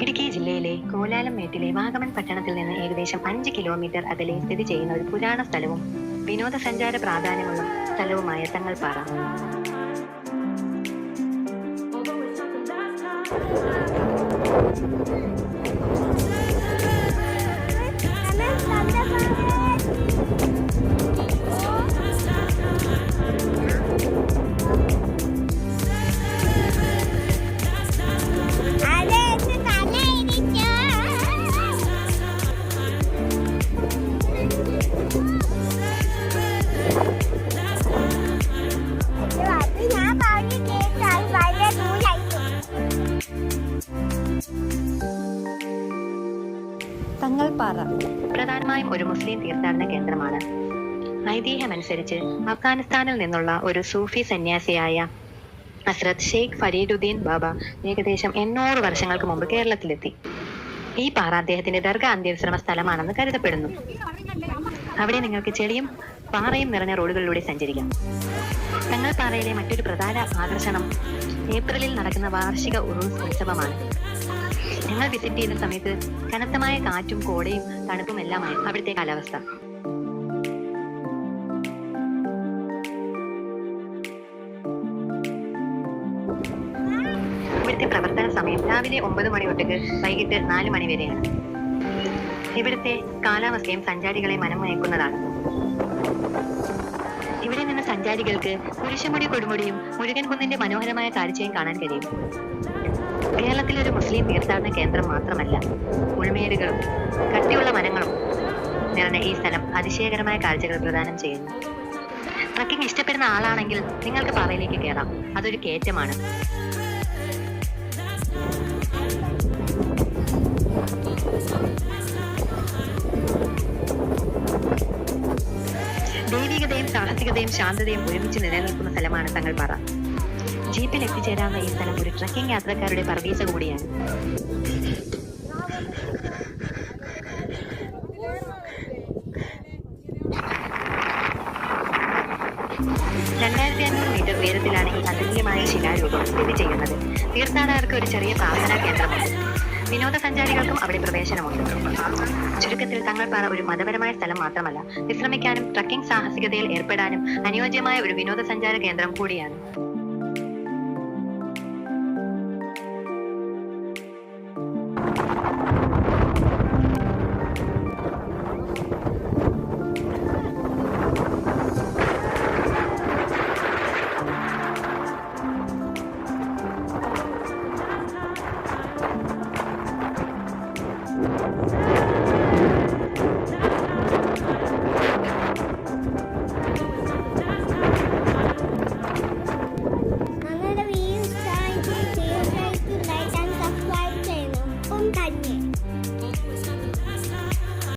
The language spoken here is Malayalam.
ഇടുക്കി ജില്ലയിലെ കോലാലംമേട്ടിലെ വാഗമൺ പട്ടണത്തിൽ നിന്ന് ഏകദേശം 5 കിലോമീറ്റർ അകലെ സ്ഥിതി ചെയ്യുന്ന ഒരു പുരാണ സ്ഥലവും വിനോദസഞ്ചാര പ്രാധാന്യമുള്ള സ്ഥലവുമായ തങ്ങൾപ്പാറ. തങ്ങൾപ്പാറ പ്രധാനമായും ഒരു മുസ്ലിം തീർത്ഥാടന കേന്ദ്രമാണ്. ഐതിഹ്യമനുസരിച്ച് അഫ്ഗാനിസ്ഥാനിൽ നിന്നുള്ള ഒരു സൂഫി സന്യാസിയായ ഹസ്രത്ത് ഷെയ്ഖ് ഫരീദുദ്ദീൻ ബാബ ഏകദേശം 800 വർഷങ്ങൾക്ക് മുമ്പ് കേരളത്തിലെത്തി. ഈ പാറ അദ്ദേഹത്തിന്റെ ദർഗ അന്ത്യവിശ്രമ സ്ഥലമാണെന്ന് കരുതപ്പെടുന്നു. അവിടെ നിങ്ങൾക്ക് ചെളിയും പാറയും നിറഞ്ഞ റോഡുകളിലൂടെ സഞ്ചരിക്കാം. തങ്ങൾപ്പാറയിലെ മറ്റൊരു പ്രധാന ആകർഷണം ഏപ്രിലിൽ നടക്കുന്ന വാർഷിക ഉറൂസ് ഉത്സവമാണ്. ഞങ്ങൾ വിസിറ്റ് ചെയ്ത സമയത്ത് കനത്തമായ കാറ്റും കോടയും തണുപ്പും എല്ലാമായി അവിടുത്തെ കാലാവസ്ഥ. ഇവിടുത്തെ പ്രവർത്തന സമയം രാവിലെ 9 മണി തൊട്ട് വൈകിട്ട് 4 മണി വരെയാണ്. ഇവിടുത്തെ കാലാവസ്ഥയും സഞ്ചാരികളെ മനംമയക്കുന്നതാണ്. ഇവിടെ നിന്ന് സഞ്ചാരികൾക്ക് കുരിശുമുടി കൊടുമുടിയും മുരുകൻ കുന്നിന്റെ മനോഹരമായ കാഴ്ചയും കാണാൻ കഴിയും. കേരളത്തിലെ ഒരു മുസ്ലിം തീർത്ഥാടന കേന്ദ്രം മാത്രമല്ല, ഉൾമേടുകളും കട്ടിയുള്ള വനങ്ങളും നിറഞ്ഞ ഈ സ്ഥലം അതിശയകരമായ കാഴ്ചകൾ പ്രദാനം ചെയ്യുന്നു. ട്രക്കിംഗ് ഇഷ്ടപ്പെടുന്ന ആളാണെങ്കിൽ നിങ്ങൾക്ക് പാറയിലേക്ക് കയറാം. അതൊരു കയറ്റമാണ്. ദൈവികതയും സാഹസികതയും ശാന്തതയും ഒരുമിച്ച് നിലനിൽക്കുന്ന സ്ഥലമാണ് തങ്ങൾപ്പാറ. ജീപ്പിൽ എത്തിച്ചേരാവുന്ന ഈ സ്ഥലം ഒരു ട്രക്കിംഗ് യാത്രക്കാരുടെ പർദീസ കൂടിയാണ്. മീറ്റർ ഉയരത്തിലാണ് ഈ അതുല്യമായ ശിലാരൂപം സ്ഥിതി ചെയ്യുന്നത്. തീർത്ഥാടകർക്ക് ഒരു ചെറിയ പ്രാർത്ഥനാ കേന്ദ്രമുണ്ട്. വിനോദസഞ്ചാരികൾക്കും അവിടെ പ്രവേശനമുണ്ട്. ചുരുക്കത്തിൽ തങ്ങൾപ്പാറ ഒരു മതപരമായ സ്ഥലം മാത്രമല്ല, വിശ്രമിക്കാനും ട്രക്കിംഗ് സാഹസികതയിൽ ഏർപ്പെടാനും അനുയോജ്യമായ ഒരു വിനോദസഞ്ചാര കേന്ദ്രം കൂടിയാണ്.